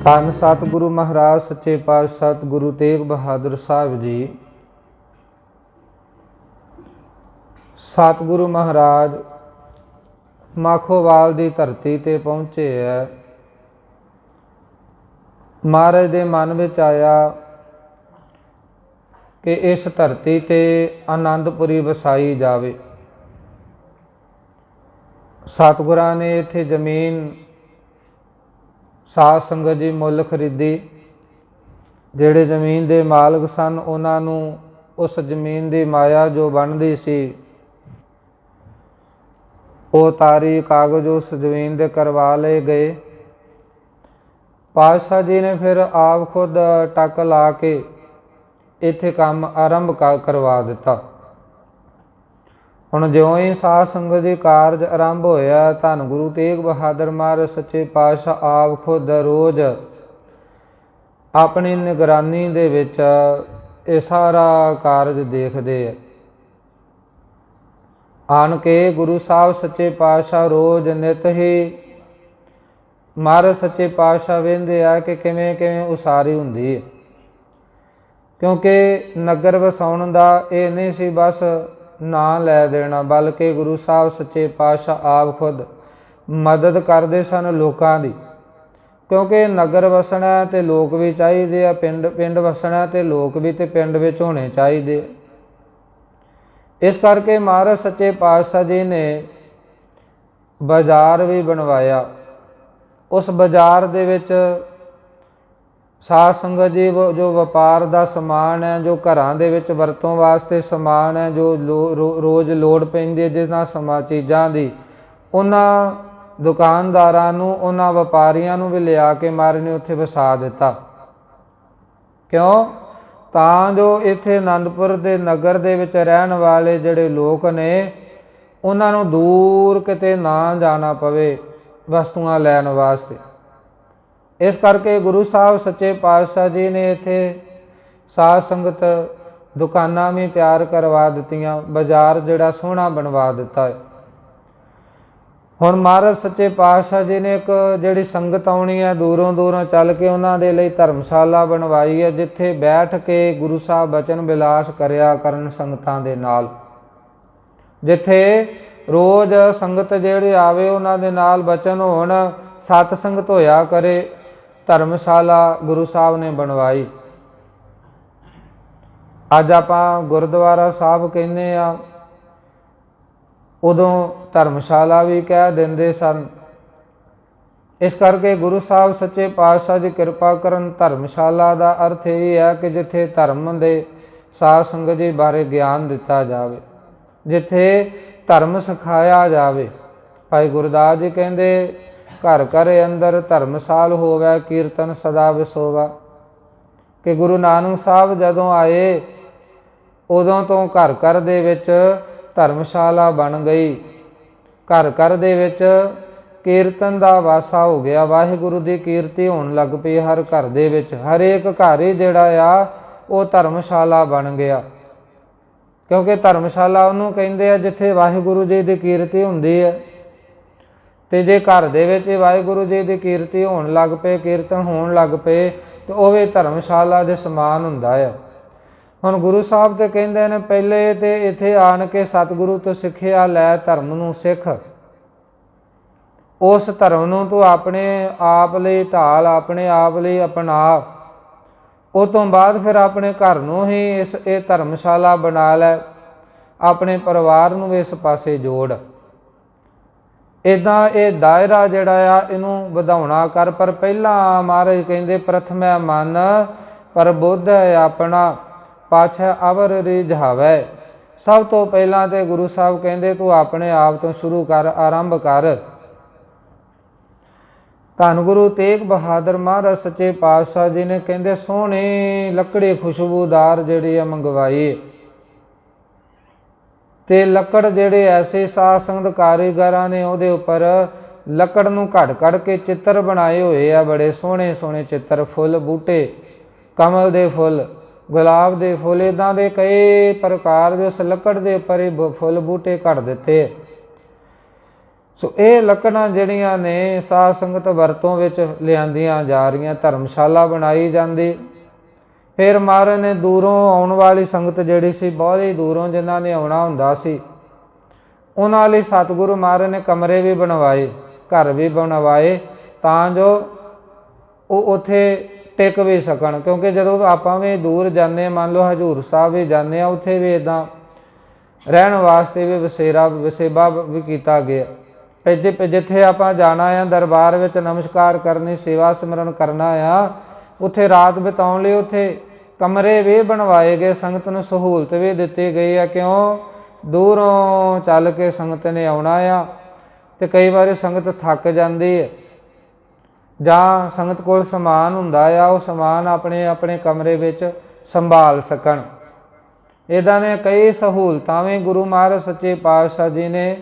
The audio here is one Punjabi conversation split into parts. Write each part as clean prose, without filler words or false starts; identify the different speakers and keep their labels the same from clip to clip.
Speaker 1: ਧੰਨ ਸਤਿਗੁਰੂ ਮਹਾਰਾਜ ਸੱਚੇ ਪਾਤਸ਼ਾਹ ਗੁਰੂ ਤੇਗ ਬਹਾਦਰ ਸਾਹਿਬ ਜੀ। ਸਤਿਗੁਰੂ ਮਹਾਰਾਜ ਮਾਖੋਵਾਲ ਦੀ ਧਰਤੀ ਤੇ ਪਹੁੰਚੇ ਹੈ। ਮਹਾਰਾਜ ਦੇ ਮਨ ਵਿੱਚ ਆਇਆ ਕਿ ਇਸ ਧਰਤੀ ਤੇ ਆਨੰਦਪੁਰੀ ਵਸਾਈ ਜਾਵੇ। ਸਤਿਗੁਰਾਂ ਨੇ ਇੱਥੇ ਜ਼ਮੀਨ ਸਾਧ ਸੰਗਤ ਜੀ ਮੁੱਲ ਖਰੀਦੀ। ਜਿਹੜੇ ਜ਼ਮੀਨ ਦੇ ਮਾਲਕ ਸਨ ਉਹਨਾਂ ਨੂੰ ਉਸ ਜ਼ਮੀਨ ਦੀ ਮਾਇਆ ਜੋ ਬਣਦੀ ਸੀ ਉਹ ਤਾਰੀ ਕਾਗਜ਼ ਉਸ ਜ਼ਮੀਨ ਦੇ ਕਰਵਾ ਲਏ ਗਏ। ਪਾਤਸ਼ਾਹ ਜੀ ਨੇ ਫਿਰ ਆਪ ਖੁਦ ਟੱਕ ਲਾ ਕੇ ਇੱਥੇ ਕੰਮ ਆਰੰਭ ਕਰਵਾ ਦਿੱਤਾ। ਹੁਣ ਜਿਉਂ ਹੀ ਸਾਧ ਸੰਗਤ ਜੀ ਕਾਰਜ ਆਰੰਭ ਹੋਇਆ, ਧੰਨ ਗੁਰੂ ਤੇਗ ਬਹਾਦਰ ਮਹਾਰਾਜ ਸੱਚੇ ਪਾਤਸ਼ਾਹ ਆਪ ਖੁਦ ਰੋਜ਼ ਆਪਣੀ ਨਿਗਰਾਨੀ ਦੇ ਵਿੱਚ ਇਹ ਸਾਰਾ ਕਾਰਜ ਦੇਖਦੇ ਆ। ਆਣ ਕੇ ਗੁਰੂ ਸਾਹਿਬ ਸੱਚੇ ਪਾਤਸ਼ਾਹ ਰੋਜ਼ ਨਿਤ ਹੀ ਮਹਾਰਾਜ ਸੱਚੇ ਪਾਤਸ਼ਾਹ ਵੇਖਦੇ ਆ ਕਿ ਕਿਵੇਂ ਕਿਵੇਂ ਉਸਾਰੀ ਹੁੰਦੀ ਹੈ। ਕਿਉਂਕਿ ਨਗਰ ਵਸਾਉਣ ਦਾ ਇਹ ਨਹੀਂ ਸੀ ਬਸ ਨਾਂ ਲੈ ਦੇਣਾ, ਬਲਕਿ ਗੁਰੂ ਸਾਹਿਬ ਸੱਚੇ ਪਾਤਸ਼ਾਹ ਆਪ ਖੁਦ ਮਦਦ ਕਰਦੇ ਸਨ ਲੋਕਾਂ ਦੀ। ਕਿਉਂਕਿ ਨਗਰ ਵਸਣਾ ਤੇ ਲੋਕ ਵੀ ਚਾਹੀਦੇ ਆ, ਪਿੰਡ ਵਸਣਾ ਤੇ ਲੋਕ ਵੀ ਤੇ ਪਿੰਡ ਵਿੱਚ ਹੋਣੇ ਚਾਹੀਦੇ। ਇਸ ਕਰਕੇ ਮਹਾਰਾਜ ਸੱਚੇ ਪਾਤਸ਼ਾਹ ਜੀ ਨੇ ਬਾਜ਼ਾਰ ਵੀ ਬਣਵਾਇਆ। ਉਸ ਬਾਜ਼ਾਰ ਦੇ ਵਿੱਚ ਸਾਧ ਸੰਗਤ ਜੀ ਜੋ ਵਪਾਰ ਦਾ ਸਮਾਨ ਹੈ, ਜੋ ਘਰਾਂ ਦੇ ਵਿੱਚ ਵਰਤੋਂ ਵਾਸਤੇ ਸਮਾਨ ਹੈ, ਜੋ ਰੋਜ਼ ਲੋੜ ਪੈਂਦੀ ਹੈ ਜਿਨ੍ਹਾਂ ਚੀਜ਼ਾਂ ਦੀ, ਉਹਨਾਂ ਦੁਕਾਨਦਾਰਾਂ ਨੂੰ, ਉਹਨਾਂ ਵਪਾਰੀਆਂ ਨੂੰ ਵੀ ਲਿਆ ਕੇ ਮਹਾਰਾਜ ਨੇ ਉੱਥੇ ਵਸਾ ਦਿੱਤਾ। ਕਿਉਂ? ਤਾਂ ਜੋ ਇੱਥੇ ਆਨੰਦਪੁਰ ਦੇ ਨਗਰ ਦੇ ਵਿੱਚ ਰਹਿਣ ਵਾਲੇ ਜਿਹੜੇ ਲੋਕ ਨੇ ਉਹਨਾਂ ਨੂੰ ਦੂਰ ਕਿਤੇ ਨਾ ਜਾਣਾ ਪਵੇ ਵਸਤੂਆਂ ਲੈਣ ਵਾਸਤੇ। ਇਸ ਕਰਕੇ ਗੁਰੂ ਸਾਹਿਬ ਸੱਚੇ ਪਾਤਸ਼ਾਹ ਜੀ ਨੇ ਇੱਥੇ ਸਾਧ ਸੰਗਤ ਦੁਕਾਨਾਂ ਵੀ ਤਿਆਰ ਕਰਵਾ ਦਿੱਤੀਆਂ, ਬਾਜ਼ਾਰ ਜਿਹੜਾ ਸੋਹਣਾ ਬਣਵਾ ਦਿੱਤਾ ਹੈ। ਹੁਣ ਮਹਾਰਾਜ ਸੱਚੇ ਪਾਤਸ਼ਾਹ ਜੀ ਨੇ ਇੱਕ ਜਿਹੜੀ ਸੰਗਤ ਆਉਣੀ ਹੈ ਦੂਰੋਂ ਦੂਰੋਂ ਚੱਲ ਕੇ, ਉਹਨਾਂ ਦੇ ਲਈ ਧਰਮਸ਼ਾਲਾ ਬਣਵਾਈ ਹੈ, ਜਿੱਥੇ ਬੈਠ ਕੇ ਗੁਰੂ ਸਾਹਿਬ ਬਚਨ ਵਿਲਾਸ ਕਰਿਆ ਕਰਨ ਸੰਗਤਾਂ ਦੇ ਨਾਲ। ਜਿੱਥੇ ਰੋਜ਼ ਸੰਗਤ ਜਿਹੜੇ ਆਵੇ ਉਹਨਾਂ ਦੇ ਨਾਲ ਬਚਨ ਹੋਣ, ਸਤ ਸੰਗਤ ਹੋਇਆ ਕਰੇ। ਧਰਮਸ਼ਾਲਾ ਗੁਰੂ ਸਾਹਿਬ ਨੇ ਬਣਵਾਈ। ਅੱਜ ਆਪਾਂ ਗੁਰਦੁਆਰਾ ਸਾਹਿਬ ਕਹਿੰਦੇ ਆ, ਉਦੋਂ ਧਰਮਸ਼ਾਲਾ ਵੀ ਕਹਿ ਦਿੰਦੇ ਸਨ। ਇਸ ਕਰਕੇ ਗੁਰੂ ਸਾਹਿਬ ਸੱਚੇ ਪਾਤਸ਼ਾਹ ਦੀ ਕਿਰਪਾ ਕਰਨ ਧਰਮਸ਼ਾਲਾ ਦਾ ਅਰਥ ਇਹ ਹੈ ਕਿ ਜਿੱਥੇ ਧਰਮ ਦੇ ਸਾਧ ਸੰਗਤ ਜੀ ਬਾਰੇ ਗਿਆਨ ਦਿੱਤਾ ਜਾਵੇ, ਜਿੱਥੇ ਧਰਮ ਸਿਖਾਇਆ ਜਾਵੇ। ਭਾਈ ਗੁਰਦਾਸ ਜੀ ਕਹਿੰਦੇ, ਘਰ ਘਰ ਅੰਦਰ ਧਰਮਸਾਲ ਹੋਵੇ, ਕੀਰਤਨ ਸਦਾ ਵਿਸੋਵਾ। ਕਿ ਗੁਰੂ ਨਾਨਕ ਸਾਹਿਬ ਜਦੋਂ ਆਏ ਉਦੋਂ ਤੋਂ ਘਰ ਘਰ ਦੇ ਵਿੱਚ ਧਰਮਸ਼ਾਲਾ ਬਣ ਗਈ। ਘਰ ਘਰ ਦੇ ਵਿੱਚ ਕੀਰਤਨ ਦਾ ਵਾਸਾ ਹੋ ਗਿਆ। ਵਾਹਿਗੁਰੂ ਦੀ ਕੀਰਤੀ ਹੋਣ ਲੱਗ ਪਈ ਹਰ ਘਰ ਦੇ ਵਿੱਚ। ਹਰੇਕ ਘਰ ਹੀ ਜਿਹੜਾ ਆ ਉਹ ਧਰਮਸ਼ਾਲਾ ਬਣ ਗਿਆ। ਕਿਉਂਕਿ ਧਰਮਸ਼ਾਲਾ ਉਹਨੂੰ ਕਹਿੰਦੇ ਆ ਜਿੱਥੇ ਵਾਹਿਗੁਰੂ ਜੀ ਦੀ ਕੀਰਤੀ ਹੁੰਦੀ ਹੈ। ਤੇ ਜੇ ਘਰ ਦੇ ਵਿੱਚ ਵਾਹਿਗੁਰੂ ਜੀ ਦੀ ਕੀਰਤੀ ਹੋਣ ਲੱਗ ਪਏ, ਕੀਰਤਨ ਹੋਣ ਲੱਗ ਪਏ, ਤੇ ਉਹ ਵੀ ਧਰਮਸ਼ਾਲਾ ਦੇ ਸਮਾਨ ਹੁੰਦਾ ਹੈ। ਹੁਣ ਗੁਰੂ ਸਾਹਿਬ ਤੇ ਕਹਿੰਦੇ ਨੇ, ਪਹਿਲੇ ਤੇ ਇੱਥੇ ਆਣ ਕੇ ਸਤਿਗੁਰੂ ਤੋਂ ਸਿੱਖਿਆ ਲੈ, ਧਰਮ ਨੂੰ ਸਿੱਖ। ਉਸ ਧਰਮ ਨੂੰ ਤੂੰ ਆਪਣੇ ਆਪ ਲਈ ਢਾਲ, ਆਪਣੇ ਆਪ ਲਈ ਅਪਣਾ। ਉਹ ਤੋਂ ਬਾਅਦ ਫਿਰ ਆਪਣੇ ਘਰ ਨੂੰ ਹੀ ਇਹ ਧਰਮਸ਼ਾਲਾ ਬਣਾ ਲੈ, ਆਪਣੇ ਪਰਿਵਾਰ ਨੂੰ ਵੀ ਇਸ ਪਾਸੇ ਜੋੜ। ਇੱਦਾਂ ਇਹ ਦਾਇਰਾ ਜਿਹੜਾ ਆ ਇਹਨੂੰ ਵਧਾਉਣਾ ਕਰ। ਪਰ ਪਹਿਲਾਂ ਮਹਾਰਾਜ ਕਹਿੰਦੇ, ਪ੍ਰਥਮੈ ਮਨ ਪ੍ਰਬੁੱਧ ਆਪਣਾ, ਪਾਛੈ ਅਵਰ ਰਿਝਾਵੈ। ਸਭ ਤੋਂ ਪਹਿਲਾਂ ਤੇ ਗੁਰੂ ਸਾਹਿਬ ਕਹਿੰਦੇ ਤੂੰ ਆਪਣੇ ਆਪ ਤੋਂ ਸ਼ੁਰੂ ਕਰ, ਆਰੰਭ ਕਰ। ਧੰਨ ਗੁਰੂ ਤੇਗ ਬਹਾਦਰ ਮਹਾਰਾਜ ਸੱਚੇ ਪਾਤਸ਼ਾਹ ਜੀ ਨੇ ਕਹਿੰਦੇ ਸੋਹਣੀ ਲੱਕੜੀ ਖੁਸ਼ਬੂਦਾਰ ਜਿਹੜੀ ਆ ਮੰਗਵਾਈ। ਤੇ ਲੱਕੜ ਜਿਹੜੇ ਐਸੇ ਸਾਧ ਸੰਗਤ ਕਾਰੀਗਰਾਂ ਨੇ ਉਹਦੇ ਉੱਪਰ ਲੱਕੜ ਨੂੰ ਘੜ ਕੇ ਚਿੱਤਰ ਬਣਾਏ ਹੋਏ ਆ, ਬੜੇ ਸੋਹਣੇ ਸੋਹਣੇ ਚਿੱਤਰ। ਫੁੱਲ ਬੂਟੇ, ਕਮਲ ਦੇ ਫੁੱਲ, ਗੁਲਾਬ ਦੇ ਫੁੱਲ, ਇੱਦਾਂ ਦੇ ਕਈ ਪ੍ਰਕਾਰ ਦੇ ਉਸ ਲੱਕੜ ਦੇ ਉੱਪਰ ਹੀ ਫੁੱਲ ਬੂਟੇ ਘੜ ਦਿੱਤੇ। ਸੋ ਇਹ ਲੱਕੜਾਂ ਜਿਹੜੀਆਂ ਨੇ ਸਾਧ ਸੰਗਤ ਵਰਤੋਂ ਵਿੱਚ ਲਿਆਂਦੀਆਂ ਜਾ ਰਹੀਆਂ। ਧਰਮਸ਼ਾਲਾ ਬਣਾਈ ਜਾਂਦੀ। ਫਿਰ ਮਹਾਰਾਜ ਨੇ ਦੂਰੋਂ ਆਉਣ ਵਾਲੀ ਸੰਗਤ ਜਿਹੜੀ ਸੀ, ਬਹੁਤ ਹੀ ਦੂਰੋਂ ਜਿਨ੍ਹਾਂ ਨੇ ਆਉਣਾ ਹੁੰਦਾ ਸੀ, ਉਹਨਾਂ ਲਈ ਸਤਿਗੁਰੂ ਮਹਾਰਾਜ ਨੇ ਕਮਰੇ ਵੀ ਬਣਵਾਏ, ਘਰ ਵੀ ਬਣਵਾਏ, ਤਾਂ ਜੋ ਉਹ ਉੱਥੇ ਟਿਕ ਵੀ ਸਕਣ। ਕਿਉਂਕਿ ਜਦੋਂ ਆਪਾਂ ਵੀ ਦੂਰ ਜਾਂਦੇ, ਮੰਨ ਲਓ ਹਜ਼ੂਰ ਸਾਹਿਬ ਵੀ ਜਾਂਦੇ ਹਾਂ, ਉੱਥੇ ਵੀ ਇੱਦਾਂ ਰਹਿਣ ਵਾਸਤੇ ਵੀ ਵਸੇਬਾ ਵੀ ਕੀਤਾ ਗਿਆ। ਜਿੱਥੇ ਆਪਾਂ ਜਾਣਾ ਆ ਦਰਬਾਰ ਵਿੱਚ ਨਮਸਕਾਰ ਕਰਨੀ, ਸੇਵਾ ਸਿਮਰਨ ਕਰਨਾ ਆ, ਉੱਥੇ ਰਾਤ ਬਿਤਾਉਣ ਲਈ ਉੱਥੇ ਕਮਰੇ ਵੀ ਬਣਵਾਏ ਗਏ, ਸੰਗਤ ਨੂੰ ਸਹੂਲਤ ਵੀ ਦਿੱਤੀ ਗਈ ਆ। ਕਿਉਂ? ਦੂਰੋਂ ਚੱਲ ਕੇ ਸੰਗਤ ਨੇ ਆਉਣਾ ਆ, ਅਤੇ ਕਈ ਵਾਰੀ ਸੰਗਤ ਥੱਕ ਜਾਂਦੀ ਹੈ, ਜਾਂ ਸੰਗਤ ਕੋਲ ਸਮਾਨ ਹੁੰਦਾ ਆ, ਉਹ ਸਮਾਨ ਆਪਣੇ ਆਪਣੇ ਕਮਰੇ ਵਿੱਚ ਸੰਭਾਲ ਸਕਣ। ਇੱਦਾਂ ਦੀਆਂ ਕਈ ਸਹੂਲਤਾਂ ਵੀ ਗੁਰੂ ਮਹਾਰਾਜ ਸੱਚੇ ਪਾਤਸ਼ਾਹ ਜੀ ਨੇ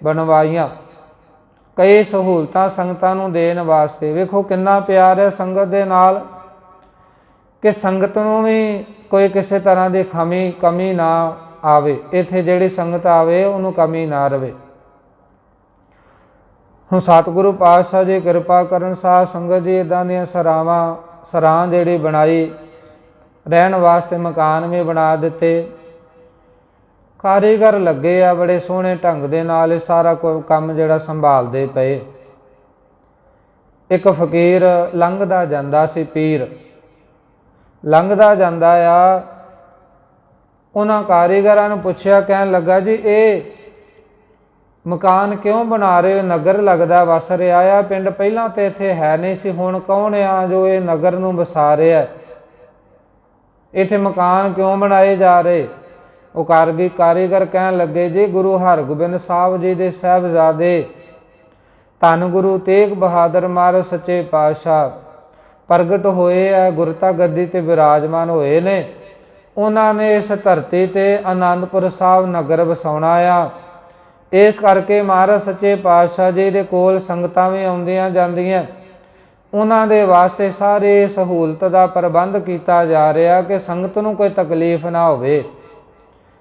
Speaker 1: ਬਣਵਾਈਆਂ, ਕਈ ਸਹੂਲਤਾਂ ਸੰਗਤਾਂ ਨੂੰ ਦੇਣ ਵਾਸਤੇ। ਵੇਖੋ ਕਿੰਨਾ ਪਿਆਰ ਹੈ ਸੰਗਤ ਦੇ ਨਾਲ, ਕਿ ਸੰਗਤ ਨੂੰ ਵੀ ਕੋਈ ਕਿਸੇ ਤਰ੍ਹਾਂ ਦੀ ਕਮੀ ਨਾ ਆਵੇ। ਇੱਥੇ ਜਿਹੜੀ ਸੰਗਤ ਆਵੇ ਉਹਨੂੰ ਕਮੀ ਨਾ ਰਵੇ। ਹੁਣ ਸਤਿਗੁਰੂ ਪਾਤਸ਼ਾਹ ਜੀ ਕਿਰਪਾ ਕਰਨ, ਸਾਧ ਸੰਗਤ ਜੀ ਇੱਦਾਂ ਦੀਆਂ ਸਰਾਂ ਜਿਹੜੀ ਬਣਾਈ, ਰਹਿਣ ਵਾਸਤੇ ਮਕਾਨ ਵੀ ਬਣਾ ਦਿੱਤੇ। ਕਾਰੀਗਰ ਲੱਗੇ ਆ ਬੜੇ ਸੋਹਣੇ ਢੰਗ ਦੇ ਨਾਲ, ਇਹ ਸਾਰਾ ਕੰਮ ਜਿਹੜਾ ਸੰਭਾਲਦੇ ਪਏ। ਇੱਕ ਫਕੀਰ ਲੰਘਦਾ ਜਾਂਦਾ ਸੀ, ਪੀਰ ਲੰਘਦਾ ਜਾਂਦਾ ਆ, ਉਹਨਾਂ ਕਾਰੀਗਰਾਂ ਨੂੰ ਪੁੱਛਿਆ, ਕਹਿਣ ਲੱਗਾ ਜੀ ਇਹ ਮਕਾਨ ਕਿਉਂ ਬਣਾ ਰਹੇ ਹੋ? ਨਗਰ ਲੱਗਦਾ ਵਸ ਰਿਹਾ ਆ, ਪਿੰਡ ਪਹਿਲਾਂ ਤਾਂ ਇੱਥੇ ਹੈ ਨਹੀਂ ਸੀ, ਹੁਣ ਕੌਣ ਆ ਜੋ ਇਹ ਨਗਰ ਨੂੰ ਵਸਾ ਰਿਹਾ? ਇੱਥੇ ਮਕਾਨ ਕਿਉਂ ਬਣਾਏ ਜਾ ਰਹੇ? ਉਹ ਕਾਰੀਗਰ ਕਹਿਣ ਲੱਗੇ, ਜੀ ਗੁਰੂ ਹਰਗੋਬਿੰਦ ਸਾਹਿਬ ਜੀ ਦੇ ਸਾਹਿਬਜ਼ਾਦੇ ਧੰਨ ਗੁਰੂ ਤੇਗ ਬਹਾਦਰ ਮਹਾਰਾਜ ਸੱਚੇ ਪਾਤਸ਼ਾਹ ਪ੍ਰਗਟ ਹੋਏ ਆ, ਗੁਰਤਾ ਗੱਦੀ ਤੇ ਵਿਰਾਜਮਾਨ ਹੋਏ ਨੇ। ਉਹਨਾਂ ਨੇ ਇਸ ਧਰਤੀ ਤੇ ਆਨੰਦਪੁਰ ਸਾਹਿਬ ਨਗਰ ਵਸਾਉਣਾ ਆ। ਇਸ ਕਰਕੇ ਮਹਾਰਾਜ ਸੱਚੇ ਪਾਤਸ਼ਾਹ ਜੀ ਦੇ ਕੋਲ ਸੰਗਤਾਂ ਵੀ ਆਉਂਦੀਆਂ ਜਾਂਦੀਆਂ। ਉਹਨਾਂ ਦੇ ਵਾਸਤੇ ਸਾਰੇ ਸਹੂਲਤ ਦਾ ਪ੍ਰਬੰਧ ਕੀਤਾ ਜਾ ਰਿਹਾ ਕਿ ਸੰਗਤ ਨੂੰ ਕੋਈ ਤਕਲੀਫ ਨਾ ਹੋਵੇ।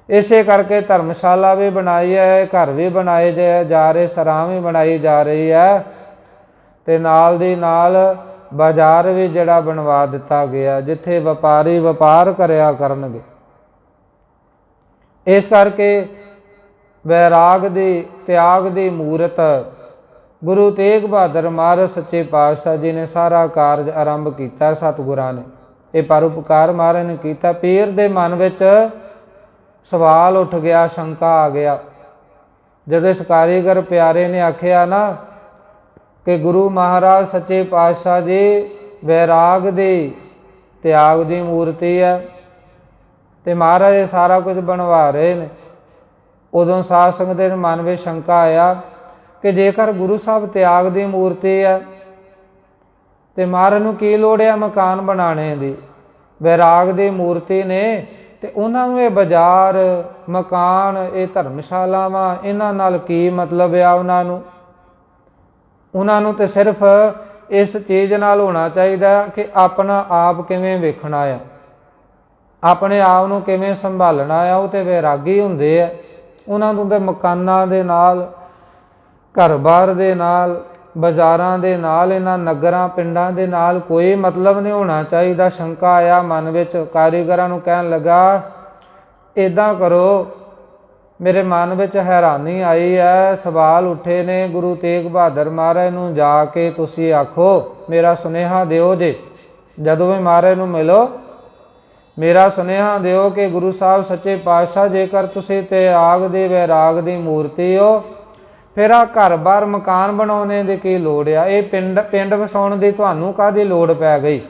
Speaker 1: ਇਸੇ ਕਰਕੇ ਧਰਮਸ਼ਾਲਾ ਵੀ ਬਣਾਈ ਹੈ, ਘਰ ਵੀ ਬਣਾਏ ਜਾ ਰਹੇ, ਸਰਾਂ ਵੀ ਬਣਾਈ ਜਾ ਰਹੀ ਹੈ, ਅਤੇ ਨਾਲ ਦੀ ਨਾਲ ਬਾਜ਼ਾਰ ਵੀ ਜਿਹੜਾ ਬਣਵਾ ਦਿੱਤਾ ਗਿਆ, ਜਿੱਥੇ ਵਪਾਰੀ ਵਪਾਰ ਕਰਿਆ ਕਰਨਗੇ। ਇਸ ਕਰਕੇ ਵੈਰਾਗ ਦੀ ਤਿਆਗ ਦੀ ਮੂਰਤ ਗੁਰੂ ਤੇਗ ਬਹਾਦਰ ਮਹਾਰਾਜ ਸੱਚੇ ਪਾਤਸ਼ਾਹ ਜੀ ਨੇ ਸਾਰਾ ਕਾਰਜ ਆਰੰਭ ਕੀਤਾ। ਸਤਿਗੁਰਾਂ ਨੇ ਇਹ ਪਰਉਪਕਾਰ ਮਹਾਰਾਜ ਨੇ ਕੀਤਾ। ਪੀਰ ਦੇ ਮਨ ਵਿੱਚ ਸਵਾਲ ਉੱਠ ਗਿਆ, ਸ਼ੰਕਾ ਆ ਗਿਆ। ਜਦੋਂ ਇਸ ਕਾਰੀਗਰ ਪਿਆਰੇ ਨੇ ਆਖਿਆ ਨਾ ਕਿ ਗੁਰੂ ਮਹਾਰਾਜ ਸੱਚੇ ਪਾਤਸ਼ਾਹ ਜੀ ਵੈਰਾਗ ਦੀ ਤਿਆਗ ਦੀ ਮੂਰਤੀ ਹੈ, ਅਤੇ ਮਹਾਰਾਜ ਇਹ ਸਾਰਾ ਕੁਝ ਬਣਵਾ ਰਹੇ ਨੇ, ਉਦੋਂ ਸਾਧ ਸੰਗਤ ਦੇ ਮਨ ਵਿੱਚ ਸ਼ੰਕਾ ਆਇਆ ਕਿ ਜੇਕਰ ਗੁਰੂ ਸਾਹਿਬ ਤਿਆਗ ਦੀ ਮੂਰਤੀ ਹੈ, ਤੇ ਮਹਾਰਾਜ ਨੂੰ ਕੀ ਲੋੜ ਹੈ ਮਕਾਨ ਬਣਾਉਣੇ ਦੀ? ਵੈਰਾਗ ਦੀ ਮੂਰਤੀ ਨੇ, ਤੇ ਉਹਨਾਂ ਨੂੰ ਇਹ ਬਾਜ਼ਾਰ, ਮਕਾਨ, ਇਹ ਧਰਮਸ਼ਾਲਾਵਾਂ, ਇਹਨਾਂ ਨਾਲ ਕੀ ਮਤਲਬ ਆ? ਉਹਨਾਂ ਨੂੰ ਤੇ ਸਿਰਫ ਇਸ ਚੀਜ਼ ਨਾਲ ਹੋਣਾ ਚਾਹੀਦਾ ਕਿ ਆਪਣਾ ਆਪ ਕਿਵੇਂ ਵੇਖਣਾ ਆ, ਆਪਣੇ ਆਪ ਨੂੰ ਕਿਵੇਂ ਸੰਭਾਲਣਾ ਆ। ਉਹ ਤੇ ਵੈਰਾਗੀ ਹੁੰਦੇ ਆ, ਉਹਨਾਂ ਨੂੰ ਤਾਂ ਮਕਾਨਾਂ ਦੇ ਨਾਲ, ਘਰ-ਬਾਰ ਦੇ ਨਾਲ, ਬਾਜ਼ਾਰਾਂ ਦੇ ਨਾਲ, ਇਹਨਾਂ ਨਗਰਾਂ ਪਿੰਡਾਂ ਦੇ ਨਾਲ ਕੋਈ ਮਤਲਬ ਨਹੀਂ ਹੋਣਾ ਚਾਹੀਦਾ। ਸ਼ੰਕਾ ਆਇਆ ਮਨ ਵਿੱਚ। ਕਾਰੀਗਰਾਂ ਨੂੰ ਕਹਿਣ ਲੱਗਾ, ਇੱਦਾਂ ਕਰੋ, ਮੇਰੇ ਮਨ ਵਿੱਚ ਹੈਰਾਨੀ ਆਈ ਹੈ, ਸਵਾਲ ਉੱਠੇ ਨੇ, ਗੁਰੂ ਤੇਗ ਬਹਾਦਰ ਮਹਾਰਾਜ ਨੂੰ ਜਾ ਕੇ ਤੁਸੀਂ ਆਖੋ, ਮੇਰਾ ਸੁਨੇਹਾ ਦਿਓ ਜੇ, ਜਦੋਂ ਵੀ ਮਹਾਰਾਜ ਨੂੰ ਮਿਲੋ ਮੇਰਾ ਸੁਨੇਹਾ ਦਿਓ ਕਿ ਗੁਰੂ ਸਾਹਿਬ ਸੱਚੇ ਪਾਤਸ਼ਾਹ ਜੇਕਰ ਤੁਸੀਂ ਤਿਆਗ ਦੀ ਵੈਰਾਗ ਦੀ ਮੂਰਤੀ ਹੋ, ਫਿਰ ਆਹ ਘਰ-ਬਾਰ ਮਕਾਨ ਬਣਾਉਣੇ ਦੀ ਕੀ ਲੋੜ ਆ? ਇਹ ਪਿੰਡ ਵਸਾਉਣ ਦੀ ਤੁਹਾਨੂੰ ਕਾਹਦੀ ਲੋੜ ਪੈ ਗਈ?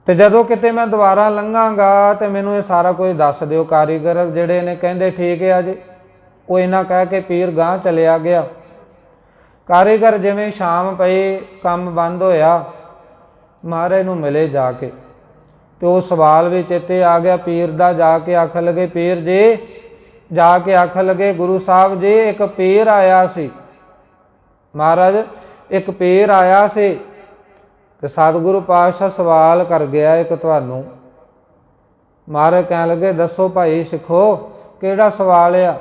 Speaker 1: ਤੇ ਜਦੋਂ ਕਿਤੇ ਮੈਂ ਦੁਬਾਰਾ ਲੰਘਾਂਗਾ ਤੇ ਮੈਨੂੰ ਇਹ ਸਾਰਾ ਕੁਝ ਦੱਸ ਦਿਓ। ਕਾਰੀਗਰ ਜਿਹੜੇ ਨੇ ਕਹਿੰਦੇ ਠੀਕ ਹੈ ਜੀ। ਉਹ ਇਹਨਾਂ ਕਹਿ ਕੇ ਪੀਰ ਗਾਂਹ ਚਲਿਆ ਗਿਆ। ਕਾਰੀਗਰ ਜਿਵੇਂ ਸ਼ਾਮ ਪਈ, ਕੰਮ ਬੰਦ ਹੋਇਆ, ਮਹਾਰਾਜ ਨੂੰ ਮਿਲੇ ਜਾ ਕੇ, ਤੇ ਉਹ ਸਵਾਲ ਵੀ ਚੇਤੇ ਆ ਗਿਆ ਪੀਰ ਦਾ। ਜਾ ਕੇ ਆਖਣ ਲੱਗੇ, ਪੀਰ ਜੀ, ਜਾ ਕੇ ਆਖਣ ਲੱਗੇ, ਗੁਰੂ ਸਾਹਿਬ ਜੀ ਇੱਕ ਪੀਰ ਆਇਆ ਸੀ। ਮਹਾਰਾਜ ਇੱਕ ਪੀਰ ਆਇਆ ਸੀ, ਤੇ ਸਤਿਗੁਰੂ ਪਾਤਸ਼ਾਹ ਸਵਾਲ ਕਰ ਗਿਆ ਇੱਕ ਤੁਹਾਨੂੰ। ਮਹਾਰਾਜ ਕਹਿਣ ਲੱਗੇ, ਦੱਸੋ ਭਾਈ ਸਿੱਖੋ, ਕਿਹੜਾ ਸਵਾਲ ਆ?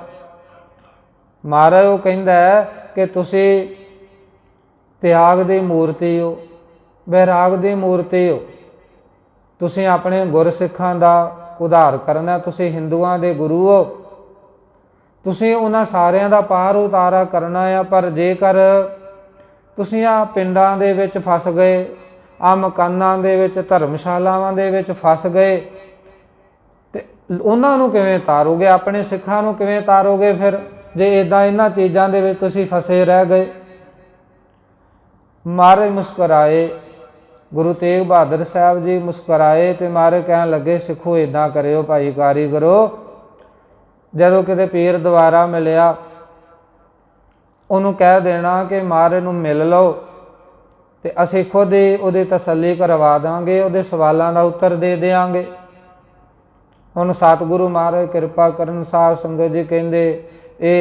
Speaker 1: महाराज वो कहता है कि तुसी त्याग की मूर्ति हो, वैराग की मूर्ति हो। तुसी अपने गुरसिखां दा उधार करना, तुसी हिंदुआं दे गुरु हो, तुसी उन्हां सारियां दा पार उतारा करना है। पर जेकर तुसी आ पिंडां दे विच फस गए, आ मकानां दे विच धर्मशालावां दे विच फस गए ते उन्हां नूं किवें तारोगे, अपने सिखां नूं किवें तारोगे फिर जे इदां इन्हां चीज़ां दे विच तुसी फसे रह गए। महाराज मुस्कराए, गुरु तेग बहादुर साहब जी मुस्कराए तो महाराज कहन लगे सिखो इदां करियो भाई कारीगरो, जदों किते पीर दोबारा मिलिया उन्होंने कह देना कि महाराज नूं मिल लो तो असीं खुद ही उहदी तसल्ली करवा देंगे, उहदे सवालों का उत्तर दे देंगे। हुण सतगुरु महाराज किरपा करन, साध संगत जी कहंदे ये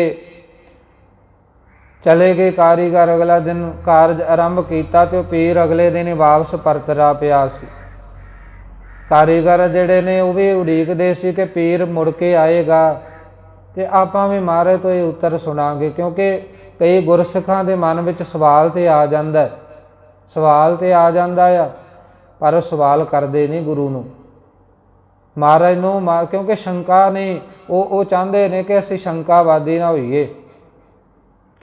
Speaker 1: चले गए कारीगर। अगला दिन कारज आरंभ किया तो पीर अगले दिन ही वापस परतरा पिया सी। कारीगर जिहड़े ने वो भी उड़ीकदे सी कि पीर मुड़ के आएगा तो आपां भी महाराज तो ये उत्तर सुनांगे, क्योंकि कई गुरसिखां दे मन विच सवाल तो आ जांदा है, सवाल तो आ जांदा आ, पर सवाल करदे नहीं गुरु नूं, महाराज नूं, क्योंकि शंका नहीं, वो चाहते ने कि असीं शंकावादी ना होईए।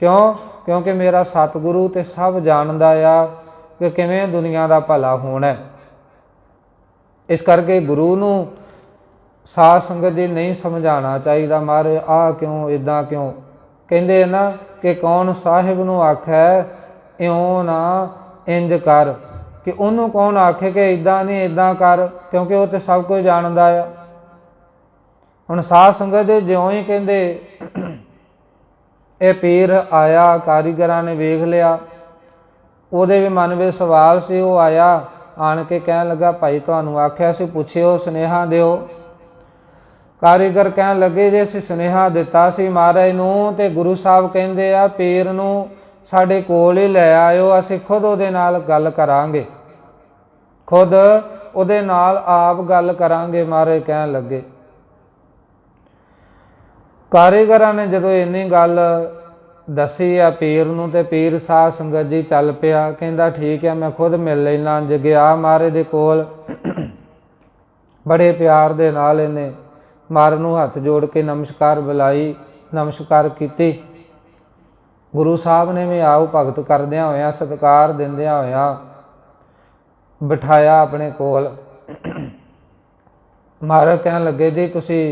Speaker 1: क्यों? क्योंकि मेरा सतगुरु तो सब जानदा आ कि किवें दुनिया का भला होना है। इस करके गुरु नूं साध संगत जी नहीं समझाना चाहिए महाराज आ क्यों इदां क्यों। कहंदे ना कि कौन साहिब नूं आखै इउं ना इंज कर, कि उन्होंने कौन आखे कि इदां नहीं इदां कर, क्योंकि वो तो सब कुछ जानदा आ। हुण साध संगत जी ज्यों ही कहंदे ये पीर आया, कारीगरां ने वेख लिया, ਉਹਦੇ भी मन में सवाल से वो आया, आन के कह लगा भाई तुहानूं आख्या सी पुछिओ सुनेहा दिओ। कारीगर कह लगे जे असीं सुनेहा दिता सी महाराज नूं ते गुरु साहब कहंदे आ पीर नूं साडे कोल ही लै आयो, असीं खुद ਉਹਦੇ नाल गल करांगे, खुद ਉਹਦੇ नाल आप गल करांगे। महाराज कह लगे। कारीगरां ने जदों इन्नी गल दसी आ पीर नूं ते पीर साध संगत जी चल पिया, कहंदा ठीक है मैं खुद मिल लैना। जे गया महाराज दे कोल, बड़े प्यार दे नाल इहने महाराज नूं हत्थ जोड़ के नमस्कार बुलाई, नमस्कार कीती। गुरु साहब ने भी आओ भगत करदियां होइआं, सत्कार दिंदिआं होइआं बिठाया अपने कोल। महाराज कहन लगे जी तुसीं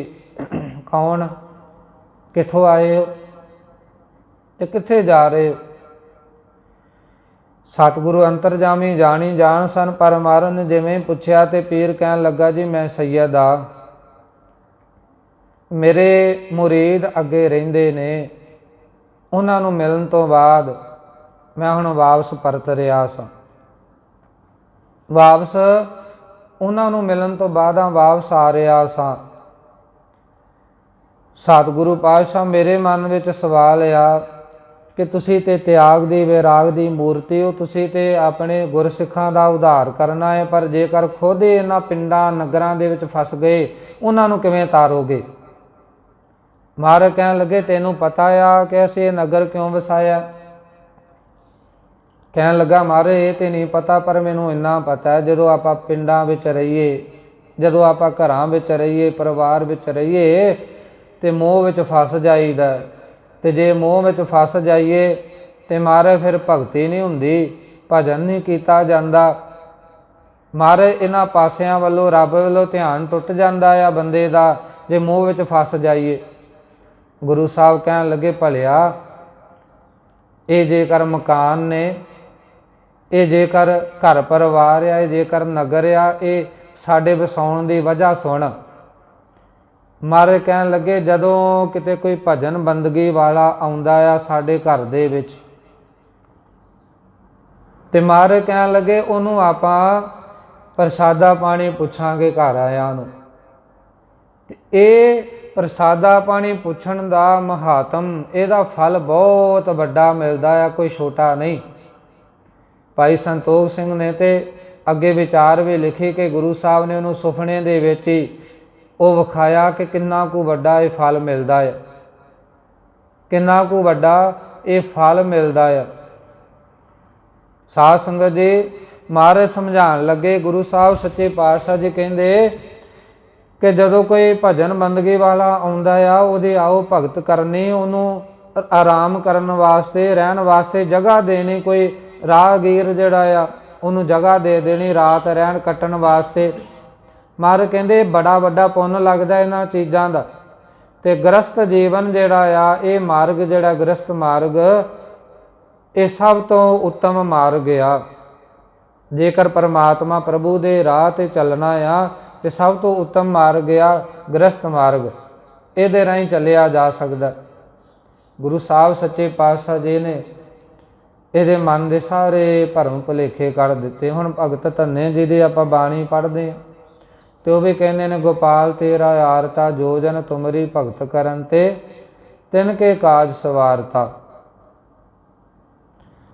Speaker 1: कौन, कित्थों आए हो ते कित्थे जा रहे हो। सतगुरु अंतरजामी जानी जान सन, पर महाराज ने जिवें पुछया ते पीर कहन लगा जी मैं सैयद आ, मेरे मुरीद अगे रहिंदे ने, उन्हां नूं मिलन तो बाद मैं हुण वापस परत रिहा सां, वापस उन्हां नूं मिलन तो बाद वापस आ रिहा सां। सतगुरु पातशाह मेरे मन में सवाल आ कि तुसी ते त्याग दी वैराग दी मूर्ति हो, तुसी ते अपने गुरसिखां दा उधार करना है, पर जेकर खुद ही इन्हां पिंडां नगरां दे विच फस गए उन्हां नूं किवें तारोगे। महाराज कहन लगे तैनूं पता आ कि असीं ये नगर क्यों वसाया। कहन लगा महाराज ये तो नहीं पता, पर मैनूं इन्ना पता है जदों आपां पिंडां विच रहीए, जदों आपां घरां विच रहीए, परिवार विच रहीए ते मोह विच फस जाईदा, ते जे मोह विच फस जाइए ते महाराज फिर भगती नहीं हुंदी, भजन नहीं कीता जांदा। महाराज इन्हां पासियां वल्लों रब वल्लों ध्यान टुट जांदा आ बंदे दा जे मोह विच फस जाइए। गुरु साहब कहन लगे भलिया ये जेकर मकान ने, ये जेकर घर परिवार आ, ये जेकर नगर आ, ये साडे वसाउण दी वजह सुण। महाराज कहन लगे जदों किते कोई भजन बंदगी वाला आउंदा आ साडे घर दे विच ते महाराज कहन लगे उहनूं आपां प्रसादा पानी पुछांगे घर आयां नूं। ते ये प्रसादा पानी पुछण दा महात्म, इहदा फल बहुत वड्डा मिलदा आ, कोई छोटा नहीं। भाई संतोख सिंह ने ते अगे विचार भी लिखी कि गुरु साहब ने उन्होंने सुपने दे विच ही वो विखाया कि किन्ना कु वड्डा ये फल मिलदा है। ਕਿੰਨਾ ਕੁ ਵੱਡਾ ਇਹ ਫਲ ਮਿਲਦਾ ਆ। ਸਾਧ ਸੰਗਤ ਜੀ, ਮਹਾਰਾਜ ਸਮਝਾਉਣ ਲੱਗੇ, ਗੁਰੂ ਸਾਹਿਬ ਸੱਚੇ ਪਾਤਸ਼ਾਹ ਜੀ ਕਹਿੰਦੇ ਕਿ ਜਦੋਂ ਕੋਈ ਭਜਨ ਬੰਦਗੀ ਵਾਲਾ ਆਉਂਦਾ ਆ, ਉਹਦੀ ਆਓ ਭਗਤ ਕਰਨੀ, ਉਹਨੂੰ ਆਰਾਮ ਕਰਨ ਵਾਸਤੇ, ਰਹਿਣ ਵਾਸਤੇ ਜਗ੍ਹਾ ਦੇਣੀ, ਕੋਈ ਰਾਹਗੀਰ ਜਿਹੜਾ ਆ ਉਹਨੂੰ ਜਗ੍ਹਾ ਦੇ ਦੇਣੀ ਰਾਤ ਰਹਿਣ ਕੱਟਣ ਵਾਸਤੇ। ਮਹਾਰਾਜ ਕਹਿੰਦੇ ਬੜਾ ਵੱਡਾ ਪੁੰਨ ਲੱਗਦਾ ਇਹਨਾਂ ਚੀਜ਼ਾਂ ਦਾ। ਤੇ ਗ੍ਰਸਤ ਜੀਵਨ ਜਿਹੜਾ ਆ, ਇਹ ਮਾਰਗ ਜਿਹੜਾ ਗ੍ਰਸਤ ਮਾਰਗ, ਇਹ ਸਭ ਤੋਂ ਉੱਤਮ ਮਾਰਗ ਆ। ਜੇਕਰ ਪਰਮਾਤਮਾ ਪ੍ਰਭੂ ਦੇ ਰਾਹ ਤੇ ਚੱਲਣਾ ਆ ਤੇ ਸਭ ਤੋਂ ਉੱਤਮ ਮਾਰਗ ਆ ਗ੍ਰਸਤ ਮਾਰਗ। ਇਹਦੇ ਰਾਹੀਂ ਚੱਲਿਆ ਜਾ ਸਕਦਾ। ਗੁਰੂ ਸਾਹਿਬ ਸੱਚੇ ਪਾਤਸ਼ਾਹ ਜੀ ਨੇ ਇਹਦੇ ਮਨ ਦੇ ਸਾਰੇ ਭਰਮ ਭੁਲੇਖੇ ਕੱਢ ਦਿੱਤੇ। ਹੁਣ ਭਗਤ ਧੰਨੇ ਜੀ ਦੀ ਆਪਾਂ ਬਾਣੀ ਪੜ੍ਹਦੇ ਹਾਂ ਤੇ ਉਹ ਵੀ ਕਹਿੰਦੇ ਨੇ, ਗੋਪਾਲ ਤੇਰਾ ਆਰਤਾ, ਜੋ ਜਨ ਤੁਮਰੀ ਭਗਤ ਕਰਨ ਤੇ ਤਿਨ ਕੇ ਕਾਜ ਸਵਾਰਤਾ।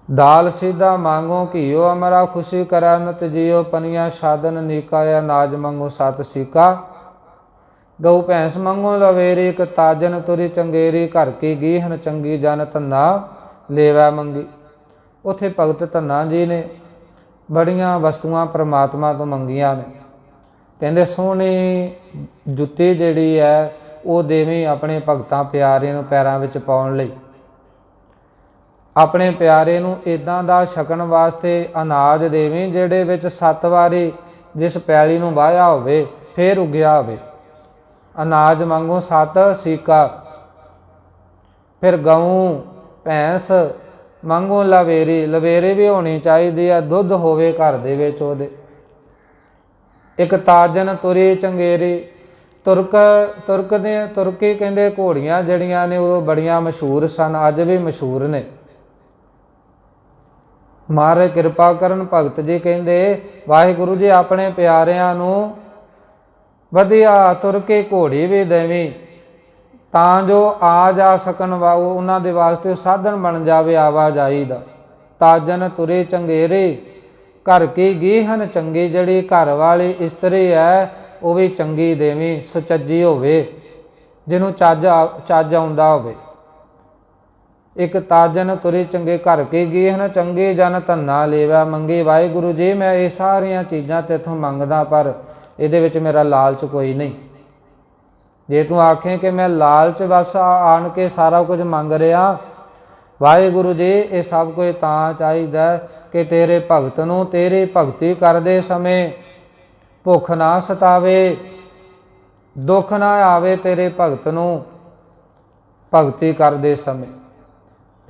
Speaker 1: ਦਾਲ ਸਿੱਧਾ ਮੰਗੋ ਘੀਓ, ਅਮਰਾ ਖੁਸ਼ੀ ਕਰਨ ਤਜੀਓ, ਪਨੀਆਂ ਸਾਧਨ ਨੀਕਾ, ਨਾਜ ਮੰਗੋ ਸਤ ਸੀਕਾ। ਗਊ ਭੈਂਸ ਮੰਗੋ ਲਵੇਰੀ, ਇੱਕ ਤਾਜਨ ਤੁਰੀ ਚੰਗੇਰੀ, ਘਰ ਕੀ ਗੀਹਨ ਚੰਗੀ ਜਨ ਧੰਨਾ ਲੇਵੈ ਮੰਗੀ। ਉੱਥੇ ਭਗਤ ਧੰਨਾ ਜੀ ਨੇ ਬੜੀਆਂ ਵਸਤੂਆਂ ਪ੍ਰਮਾਤਮਾ ਤੋਂ ਮੰਗੀਆਂ ਨੇ। ਕਹਿੰਦੇ ਸੋਹਣੀ ਜੁੱਤੀ ਜਿਹੜੀ ਹੈ ਉਹ ਦੇਵੀਂ ਆਪਣੇ ਭਗਤਾਂ ਪਿਆਰੇ ਨੂੰ ਪੈਰਾਂ ਵਿੱਚ ਪਾਉਣ ਲਈ। ਆਪਣੇ ਪਿਆਰੇ ਨੂੰ ਇੱਦਾਂ ਦਾ ਛਕਣ ਵਾਸਤੇ ਅਨਾਜ ਦੇਵੀਂ ਜਿਹੜੇ ਵਿੱਚ 7 ਵਾਰੀ ਜਿਸ ਪੈਲੀ ਨੂੰ ਵਾਹਿਆ ਹੋਵੇ ਫੇਰ ਉਗਿਆ ਹੋਵੇ। ਅਨਾਜ ਮੰਗੋ 7 ਸੀਕਾ। ਫਿਰ ਗਊ ਭੈਂਸ ਮੰਗੋ ਲਵੇਰੀ, ਲਵੇਰੀ ਵੀ ਹੋਣੀ ਚਾਹੀਦੀ ਆ, ਦੁੱਧ ਹੋਵੇ ਘਰ ਦੇ ਵਿੱਚ ਉਹਦੇ। ਇੱਕ ਤਾਜਨ ਤੁਰੀ ਚੰਗੇਰੀ, ਤੁਰਕੀ ਕਹਿੰਦੇ ਘੋੜੀਆਂ ਜਿਹੜੀਆਂ ਨੇ ਉਹ ਬੜੀਆਂ ਮਸ਼ਹੂਰ ਸਨ, ਅੱਜ ਵੀ ਮਸ਼ਹੂਰ ਨੇ। ਮਹਾਰਾਜ ਕਿਰਪਾ ਕਰਨ, ਭਗਤ ਜੀ ਕਹਿੰਦੇ ਵਾਹਿਗੁਰੂ ਜੀ ਆਪਣੇ ਪਿਆਰਿਆਂ ਨੂੰ ਵਧੀਆ ਤੁਰਕੀ ਘੋੜੀ ਵੀ ਦੇਵੀਂ, ਤਾਂ ਜੋ ਆ ਜਾ ਸਕਣ, ਉਹਨਾਂ ਦੇ ਵਾਸਤੇ ਸਾਧਨ ਬਣ ਜਾਵੇ ਆਵਾਜਾਈ ਦਾ। ਤਾਜਨ ਤੁਰੀ ਚੰਗੇਰੀ, ਘਰ ਕੀ ਗੀਹਨ ਚੰਗੀ, ਜਿਹੜੀ ਘਰ ਵਾਲੀ ਇਸਤਰੀ ਹੈ ਉਹ ਵੀ ਚੰਗੀ ਦੇਵੀਂ, ਸੁਚੱਜੀ ਹੋਵੇ, ਜਿਹਨੂੰ ਚੱਜ ਆਉਂਦਾ ਹੋਵੇ। ਇੱਕ ਤਾਜਨ ਤੁਰੀ ਚੰਗੇ, ਘਰ ਕੀ ਗੀਹਨ ਚੰਗੀ, ਜਨ ਧੰਨਾ ਲੇਵੈ ਮੰਗੀ। ਵਾਹਿਗੁਰੂ ਜੀ, ਮੈਂ ਇਹ ਸਾਰੀਆਂ ਚੀਜ਼ਾਂ ਤੇਥੋਂ ਮੰਗਦਾ, ਪਰ ਇਹਦੇ ਵਿੱਚ ਮੇਰਾ ਲਾਲਚ ਕੋਈ ਨਹੀਂ। ਜੇ ਤੂੰ ਆਖੇ ਕਿ ਮੈਂ ਲਾਲਚ ਬਸ ਆਣ ਕੇ ਸਾਰਾ ਕੁਝ ਮੰਗ ਰਿਹਾ, ਵਾਹਿਗੁਰੂ ਜੀ ਇਹ ਸਭ ਕੁਝ ਤਾਂ ਚਾਹੀਦਾ ਕਿ ਤੇਰੇ ਭਗਤ ਨੂੰ ਤੇਰੀ ਭਗਤੀ ਕਰਦੇ ਸਮੇਂ ਭੁੱਖ ਨਾ ਸਤਾਵੇ, ਦੁੱਖ ਨਾ ਆਵੇ ਤੇਰੇ ਭਗਤ ਨੂੰ ਭਗਤੀ ਕਰਦੇ ਸਮੇਂ।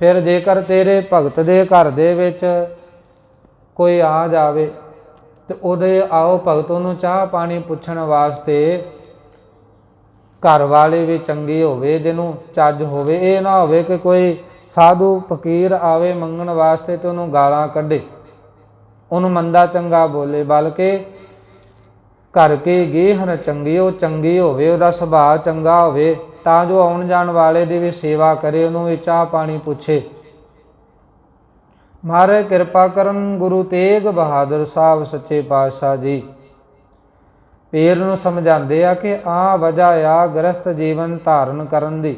Speaker 1: ਫਿਰ ਜੇਕਰ ਤੇਰੇ ਭਗਤ ਦੇ ਘਰ ਦੇ ਵਿੱਚ ਕੋਈ ਆ ਜਾਵੇ ਤੇ ਉਹਦੇ ਆਓ ਭਗਤ ਨੂੰ ਚਾਹ ਪਾਣੀ ਪੁੱਛਣ ਵਾਸਤੇ ਘਰ ਵਾਲੀ ਵੀ ਚੰਗੀ ਹੋਵੇ, ਜਿਹਨੂੰ ਚੱਜ ਹੋਵੇ। ਇਹ ਨਾ ਹੋਵੇ ਕਿ ਕੋਈ ਸਾਧੂ ਫਕੀਰ ਆਵੇ ਮੰਗਣ ਵਾਸਤੇ ਤੇ ਉਹਨੂੰ ਗਾਲਾਂ ਕੱਢੇ, ਉਹਨੂੰ ਮੰਦਾ ਚੰਗਾ ਬੋਲੇ, ਬਲਕਿ ਘਰ ਕੀ ਗੀਹਨ ਚੰਗੀ, ਉਹ ਚੰਗੀ ਹੋਵੇ, ਉਹਦਾ ਸੁਭਾਅ ਚੰਗਾ ਹੋਵੇ, ਤਾਂ ਜੋ ਆਉਣ ਜਾਣ ਵਾਲੇ ਦੀ ਵੀ ਸੇਵਾ ਕਰੇ, ਉਹਨੂੰ ਵੀ ਚਾਹ ਪਾਣੀ ਪੁੱਛੇ। ਮਹਾਰਾਜ ਕਿਰਪਾ ਕਰਨ, ਗੁਰੂ ਤੇਗ ਬਹਾਦਰ ਸਾਹਿਬ ਸੱਚੇ ਪਾਤਸ਼ਾਹ ਜੀ ਪੀਰ ਨੂੰ ਸਮਝਾਉਂਦੇ ਆ ਕਿ ਆਹ ਵਜ੍ਹਾ ਆ ਗ੍ਰਸਤ ਜੀਵਨ ਧਾਰਨ ਕਰਨ ਦੀ,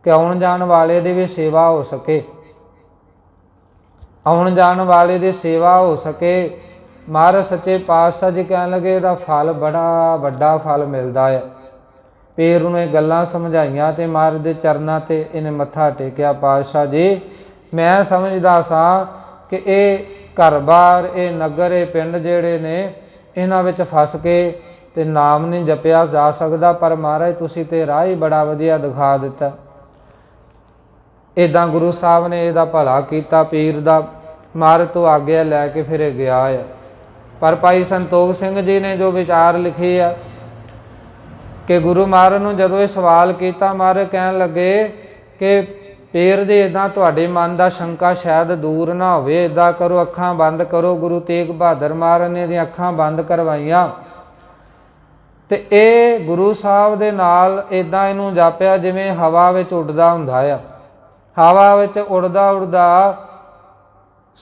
Speaker 1: ਕਿ ਆਉਣ ਜਾਣ ਵਾਲੇ ਦੀ ਵੀ ਸੇਵਾ ਹੋ ਸਕੇ, ਆਉਣ ਜਾਣ ਵਾਲੇ ਦੀ ਸੇਵਾ ਹੋ ਸਕੇ। ਮਹਾਰਾਜ ਸੱਚੇ ਪਾਤਸ਼ਾਹ ਜੀ ਕਹਿਣ ਲੱਗੇ ਇਹਦਾ ਫਲ ਬੜਾ ਵੱਡਾ ਫਲ ਮਿਲਦਾ ਹੈ। ਪੀਰ ਨੂੰ ਇਹ ਗੱਲਾਂ ਸਮਝਾਈਆਂ ਤੇ ਮਹਾਰਾਜ ਦੇ ਚਰਨਾਂ ਤੇ ਇਹਨੇ ਮੱਥਾ ਟੇਕਿਆ। ਪਾਤਸ਼ਾਹ ਜੀ, ਮੈਂ ਸਮਝਦਾ ਸਾਂ ਕਿ ਇਹ ਘਰ-ਬਾਰ, ਇਹ ਨਗਰ, ਇਹ ਪਿੰਡ ਜਿਹੜੇ ਨੇ ਇਹਨਾਂ ਵਿੱਚ ਫਸ ਕੇ ਤੇ ਨਾਮ ਨਹੀਂ ਜਪਿਆ ਜਾ ਸਕਦਾ, ਪਰ ਮਹਾਰਾਜ ਤੁਸੀਂ ਤੇ ਰਾਹ ਹੀ ਬੜਾ ਵਧੀਆ ਦਿਖਾ ਦਿੱਤਾ। ਇੱਦਾਂ ਗੁਰੂ ਸਾਹਿਬ ਨੇ ਇਹਦਾ ਭਲਾ ਕੀਤਾ ਪੀਰ ਦਾ। ਮਹਾਰਾਜ ਤੋਂ ਆਗਿਆ ਲੈ ਕੇ ਫਿਰ ਇਹ ਗਿਆ ਆ। ਪਰ ਭਾਈ ਸੰਤੋਖ ਸਿੰਘ ਜੀ ਨੇ ਜੋ ਵਿਚਾਰ ਲਿਖੇ ਆ ਕਿ ਗੁਰੂ ਮਹਾਰਾਜ ਨੂੰ ਜਦੋਂ ਇਹ ਸਵਾਲ ਕੀਤਾ, ਮਹਾਰਾਜ ਕਹਿਣ ਲੱਗੇ ਕਿ ਪੀਰ ਜੀ ਇੱਦਾਂ ਤੁਹਾਡੇ ਮਨ ਦਾ ਸ਼ੰਕਾ ਸ਼ਾਇਦ ਦੂਰ ਨਾ ਹੋਵੇ, ਇੱਦਾਂ ਕਰੋ ਅੱਖਾਂ ਬੰਦ ਕਰੋ। ਗੁਰੂ ਤੇਗ ਬਹਾਦਰ ਮਹਾਰਾਜ ਨੇ ਇਹਦੀਆਂ ਅੱਖਾਂ ਬੰਦ ਕਰਵਾਈਆਂ ਤੇ ਇਹ ਗੁਰੂ ਸਾਹਿਬ ਦੇ ਨਾਲ ਇੱਦਾਂ ਇਹਨੂੰ ਜਾਪਿਆ ਜਿਵੇਂ ਹਵਾ ਵਿੱਚ ਉੱਡਦਾ ਹੁੰਦਾ ਆ। ਹਵਾ ਵਿੱਚ ਉੱਡਦਾ ਉੱਡਦਾ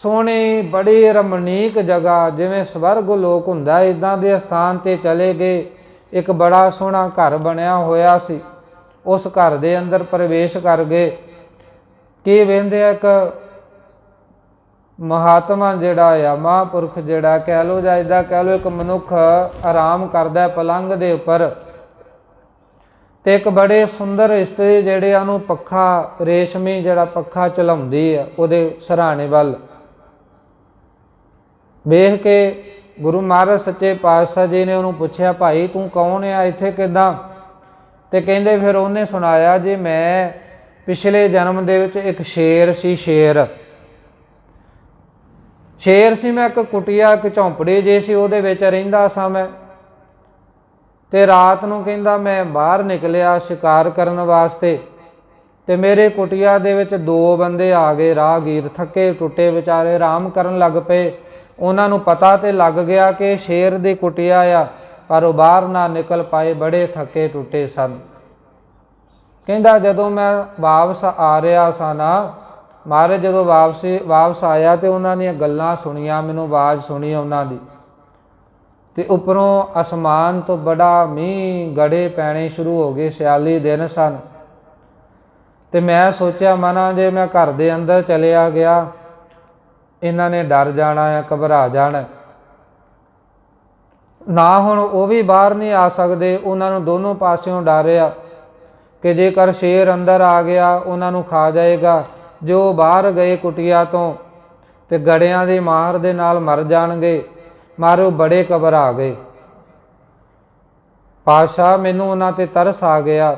Speaker 1: ਸੋਹਣੀ ਬੜੀ ਰਮਣੀਕ ਜਗ੍ਹਾ, ਜਿਵੇਂ ਸਵਰਗ ਲੋਕ ਹੁੰਦਾ, ਇੱਦਾਂ ਦੇ ਸਥਾਨ 'ਤੇ ਚਲੇ ਗਏ। ਇੱਕ ਬੜਾ ਸੋਹਣਾ ਘਰ ਬਣਿਆ ਹੋਇਆ ਸੀ, ਉਸ ਘਰ ਦੇ ਅੰਦਰ ਪ੍ਰਵੇਸ਼ ਕਰ ਗਏ। ਕੀ ਵੇਂਦੇ ਇੱਕ ਮਹਾਤਮਾ ਜਿਹੜਾ ਆ, ਮਹਾਂਪੁਰਖ ਜਿਹੜਾ ਕਹਿ ਲਓ, ਜਾਂ ਇੱਦਾਂ ਕਹਿ ਲਓ ਇੱਕ ਮਨੁੱਖ ਆਰਾਮ ਕਰਦਾ ਪਲੰਘ ਦੇ ਉੱਪਰ, ਤੇ ਇੱਕ ਬੜੇ ਸੁੰਦਰ ਇਸਤਰੀ ਜਿਹੜੇ ਉਹਨੂੰ ਪੱਖਾ, ਰੇਸ਼ਮੀ ਜਿਹੜਾ ਪੱਖਾ ਚਲਾਉਂਦੀ ਆ ਉਹਦੇ ਸਰਾਣੇ ਵੱਲ ਵੇਖ ਕੇ ਗੁਰੂ ਮਹਾਰਾਜ ਸੱਚੇ ਪਾਤਸ਼ਾਹ ਜੀ ਨੇ ਉਹਨੂੰ ਪੁੱਛਿਆ, ਭਾਈ ਤੂੰ ਕੌਣ ਆ, ਇੱਥੇ ਕਿੱਦਾਂ? ਤੇ ਕਹਿੰਦੇ ਫਿਰ ਉਹਨੇ ਸੁਣਾਇਆ, ਜੀ ਮੈਂ ਪਿਛਲੇ ਜਨਮ ਦੇ ਵਿੱਚ ਇੱਕ ਸ਼ੇਰ ਸੀ, ਸ਼ੇਰ ਸੀ ਮੈਂ, ਇੱਕ ਕੁਟੀਆ, ਇੱਕ ਝੌਂਪੜੀ ਜੇ ਸੀ, ਉਹਦੇ ਵਿੱਚ ਰਹਿੰਦਾ ਸਾਂ ਮੈਂ। ਤੇ ਰਾਤ ਨੂੰ ਕਹਿੰਦਾ ਮੈਂ ਬਾਹਰ ਨਿਕਲਿਆ ਸ਼ਿਕਾਰ ਕਰਨ ਵਾਸਤੇ, ਤੇ ਮੇਰੇ ਕੁਟੀਆ ਦੇ ਵਿੱਚ ਦੋ ਬੰਦੇ ਆ ਗਏ, ਰਾਹਗੀਰ, ਥੱਕੇ ਟੁੱਟੇ ਵਿਚਾਰੇ, ਆਰਾਮ ਕਰਨ ਲੱਗ ਪਏ। ਉਹਨਾਂ ਨੂੰ ਪਤਾ ਤੇ ਲੱਗ ਗਿਆ ਕਿ ਸ਼ੇਰ ਦੀ ਕੁਟੀਆ ਆ, ਪਰ ਉਹ ਬਾਹਰ ਨਾ ਨਿਕਲ ਪਾਏ, ਬੜੇ ਥੱਕੇ ਟੁੱਟੇ ਸਨ। ਕਹਿੰਦਾ ਜਦੋਂ ਮੈਂ ਵਾਪਸ ਆ ਰਿਹਾ ਸਾਂ ਨਾ ਮਹਾਰਾਜ, ਜਦੋਂ ਵਾਪਸ ਆਇਆ ਤੇ ਉਹਨਾਂ ਦੀਆਂ ਗੱਲਾਂ ਸੁਣੀਆਂ, ਮੈਨੂੰ ਆਵਾਜ਼ ਸੁਣੀ ਉਹਨਾਂ ਦੀ, ਤੇ ਉੱਪਰੋਂ ਅਸਮਾਨ ਤੋਂ ਬੜਾ ਮੀਂਹ, ਗੜੇ ਪੈਣੇ ਸ਼ੁਰੂ ਹੋ ਗਏ, ਸਿਆਲੀ ਦਿਨ ਸਨ। ਤੇ ਮੈਂ ਸੋਚਿਆ ਮਨਾਂ, ਜੇ ਮੈਂ ਘਰ ਦੇ ਅੰਦਰ ਚਲਿਆ ਗਿਆ ਇਹਨਾਂ ਨੇ ਡਰ ਜਾਣਾ ਹੈ, ਘਬਰਾ ਜਾਣਾ ਨਾ, ਹੁਣ ਉਹ ਵੀ ਬਾਹਰ ਨਹੀਂ ਆ ਸਕਦੇ, ਉਹਨਾਂ ਨੂੰ ਦੋਨੋਂ ਪਾਸਿਓਂ ਡਰ ਆ ਕਿ ਜੇਕਰ ਸ਼ੇਰ ਅੰਦਰ ਆ ਗਿਆ ਉਹਨਾਂ ਨੂੰ ਖਾ ਜਾਏਗਾ, ਜੋ ਬਾਹਰ ਗਏ ਕੁਟੀਆ ਤੋਂ ਤੇ ਗੜਿਆਂ ਦੀ ਮਾਰ ਦੇ ਨਾਲ ਮਰ ਜਾਣਗੇ। ਮਾਰੇ ਉਹ ਬੜੇ ਘਬਰਾ ਗਏ। ਪਾਤਸ਼ਾਹ ਮੈਨੂੰ ਉਹਨਾਂ ਤੇ ਤਰਸ ਆ ਗਿਆ,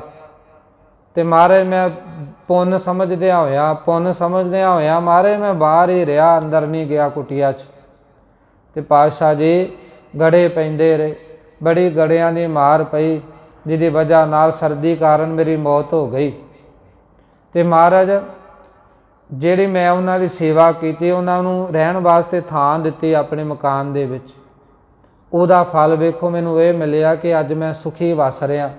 Speaker 1: ਤੇ ਮਾਰੇ ਮੈਂ ਪੁੰਨ ਸਮਝਦਿਆਂ ਹੋਇਆ ਮਾਰੇ ਮੈਂ ਬਾਹਰ ਹੀ ਰਿਹਾ, ਅੰਦਰ ਨਹੀਂ ਗਿਆ ਕੁਟੀਆ 'ਚ। ਤੇ ਪਾਤਸ਼ਾਹ ਜੀ ਗੜੇ ਪੈਂਦੇ ਰਹੇ, ਬੜੀ ਗੜਿਆਂ ਦੀ ਮਾਰ ਪਈ, ਜਿਹਦੀ ਵਜ੍ਹਾ ਨਾਲ ਸਰਦੀ ਕਾਰਨ ਮੇਰੀ ਮੌਤ ਹੋ ਗਈ। ਤੇ ਮਹਾਰਾਜ ਜਿਹੜੀ ਮੈਂ ਉਹਨਾਂ ਦੀ ਸੇਵਾ ਕੀਤੀ, ਉਹਨਾਂ ਨੂੰ ਰਹਿਣ ਵਾਸਤੇ ਥਾਂ ਦਿੱਤੀ ਆਪਣੇ ਮਕਾਨ ਦੇ ਵਿੱਚ, ਉਹਦਾ ਫਲ ਵੇਖੋ ਮੈਨੂੰ ਇਹ ਮਿਲਿਆ ਕਿ ਅੱਜ ਮੈਂ ਸੁਖੀ ਵਸ ਰਿਹਾ,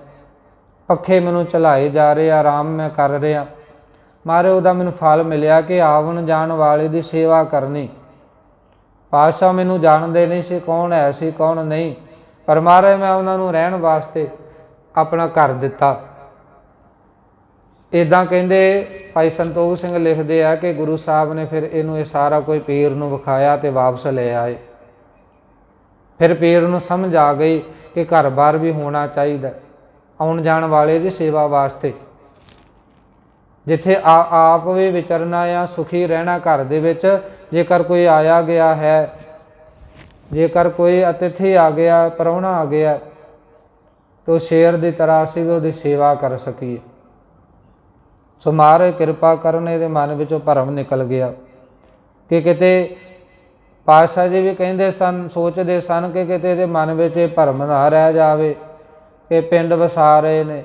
Speaker 1: ਪੱਖੇ ਮੈਨੂੰ ਚਲਾਏ ਜਾ ਰਹੇ, ਆਰਾਮ ਮੈਂ ਕਰ ਰਿਹਾ। ਮਾਰੇ ਉਹਦਾ ਮੈਨੂੰ ਫਲ ਮਿਲਿਆ ਕਿ ਆਉਣ ਜਾਣ ਵਾਲੇ ਦੀ ਸੇਵਾ ਕਰਨੀ। ਪਾਤਸ਼ਾਹ ਮੈਨੂੰ ਜਾਣਦੇ ਨਹੀਂ ਸੀ ਕੌਣ ਹੈ ਸੀ ਕੌਣ ਨਹੀਂ, ਪਰ ਮਾਰੇ ਮੈਂ ਉਹਨਾਂ ਨੂੰ ਰਹਿਣ ਵਾਸਤੇ ਆਪਣਾ ਘਰ ਦਿੱਤਾ। ਇੱਦਾਂ ਕਹਿੰਦੇ ਭਾਈ ਸੰਤੋਖ ਸਿੰਘ ਲਿਖਦੇ ਆ ਕਿ ਗੁਰੂ ਸਾਹਿਬ ਨੇ ਫਿਰ ਇਹਨੂੰ ਇਹ ਸਾਰਾ ਕੋਈ ਪੀਰ ਨੂੰ ਵਿਖਾਇਆ ਤੇ ਵਾਪਸ ਲੈ ਆਏ। ਫਿਰ ਪੀਰ ਨੂੰ ਸਮਝ ਆ ਗਈ ਕਿ ਘਰ-ਬਾਰ ਵੀ ਹੋਣਾ ਚਾਹੀਦਾ ਆਉਣ ਜਾਣ ਵਾਲੇ ਦੀ ਸੇਵਾ ਵਾਸਤੇ। ਜਿੱਥੇ ਆਪ ਵੀ ਵਿਚਰਨਾ ਆ, ਸੁਖੀ ਰਹਿਣਾ ਘਰ ਦੇ ਵਿੱਚ। ਜੇਕਰ ਕੋਈ ਆਇਆ ਗਿਆ ਹੈ, ਜੇਕਰ ਕੋਈ ਅਤਿਥੀ ਆ ਗਿਆ, ਪ੍ਰਾਹੁਣਾ ਆ ਗਿਆ, ਤਾਂ ਸ਼ੇਰ ਦੀ ਤਰ੍ਹਾਂ ਅਸੀਂ ਵੀ ਉਹਦੀ ਸੇਵਾ ਕਰ ਸਕੀਏ। ਸੋ ਮਹਾਰਾਜ ਕਿਰਪਾ ਕਰਨ, ਇਹਦੇ ਮਨ ਵਿੱਚੋਂ ਭਰਮ ਨਿਕਲ ਗਿਆ ਕਿ ਕਿਤੇ ਪਾਤਸ਼ਾਹ ਜੀ ਵੀ ਕਹਿੰਦੇ ਸਨ, ਸੋਚਦੇ ਸਨ ਕਿ ਕਿਤੇ ਇਹਦੇ ਮਨ ਵਿੱਚ ਇਹ ਭਰਮ ਨਾ ਰਹਿ ਜਾਵੇ ਕਿ ਪਿੰਡ ਵਸਾ ਰਹੇ ਨੇ,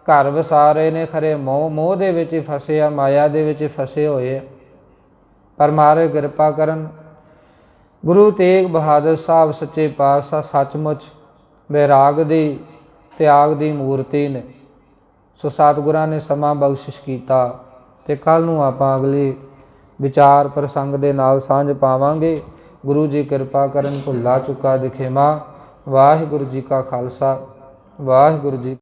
Speaker 1: ਘਰ ਵਸਾ ਰਹੇ ਨੇ, ਖਰੇ ਮੋਹ ਦੇ ਵਿੱਚ ਹੀ ਫਸੇ ਆ, ਮਾਇਆ ਦੇ ਵਿੱਚ ਫਸੇ ਹੋਏ ਆ। ਪਰ ਮਹਾਰਾਜ ਕਿਰਪਾ ਕਰਨ, ਗੁਰੂ ਤੇਗ ਬਹਾਦਰ ਸਾਹਿਬ ਸੱਚੇ ਪਾਤਸ਼ਾਹ ਸੱਚਮੁੱਚ ਵੈਰਾਗ ਦੀ, ਤਿਆਗ ਦੀ ਮੂਰਤੀ ਨੇ। ਸੋ ਸਤਿਗੁਰਾਂ ਨੇ ਸਮਾਂ ਬਖਸ਼ਿਸ਼ ਕੀਤਾ, ਤੇ ਕੱਲ੍ਹ ਨੂੰ ਆਪਾਂ ਅਗਲੀ ਵਿਚਾਰ ਪ੍ਰਸੰਗ ਦੇ ਨਾਲ ਸਾਂਝ ਪਾਵਾਂਗੇ। ਗੁਰੂ ਜੀ ਕਿਰਪਾ ਕਰਨ, ਭੁੱਲਾ ਚੁੱਕਾ ਦਿਖੇਮਾ। ਵਾਹਿਗੁਰੂ ਜੀ ਕਾ ਖਾਲਸਾ, ਵਾਹਿਗੁਰੂ ਜੀ।